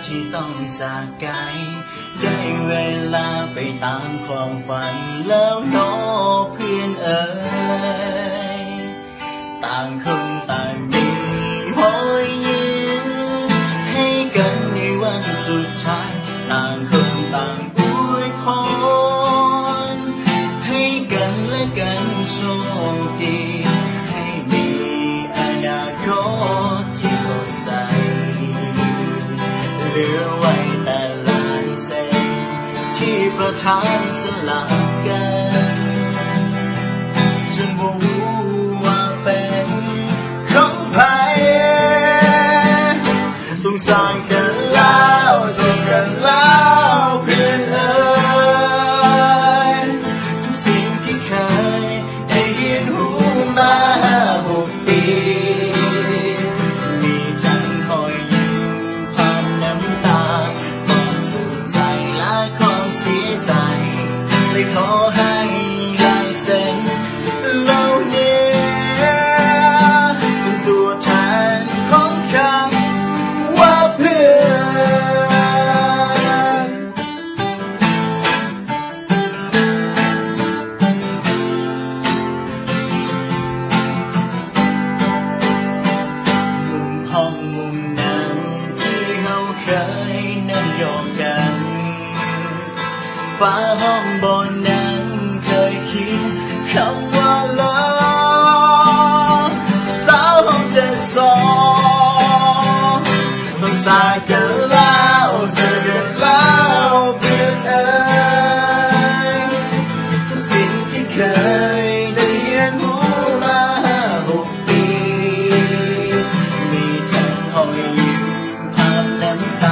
ที่ต้องจากไกลได้เวลาไปตามความฝันแล้วเนาะเพื่อนเอ๋ยต่างคนต่างมีรอยยิ้มให้กันในวันสุดท้ายต่างคนต่างอวยพรให้กันและกันโชคดีให้มีอนาคตที่สดใสเหลือไว้แต่ลายเส้นที่ประทานสลับกันจนบ่รู้ว่าเป็นของใครต้องสร้างกันแล้วส่งกันแล้วเพื่อนเอ๋ยทุกสิ่งที่เคยได้เรียนรู้มา6 ปีมีทั้งรอยยิ้มผ่านน้ำตาความสุขใจและความเสียใจเลยขอให้ลายเส้นเหล่านี้เป็นตัวแทนของคำว่าเพื่อนมุมห้องมุมนั้นที่เราเคยนั่งยอมกันฟ้าห้องบนนั้นเคยคิดคำว่าเลิฟสาวห้อง7 2ต้องสายกันแล้วเจอกันแล้วเพื่อนเอ๋ยทุกสิ่งที่เคยได้เรียนรู้มา6 ปีมีทั้งรอยยิ้มผ่านน้ำตา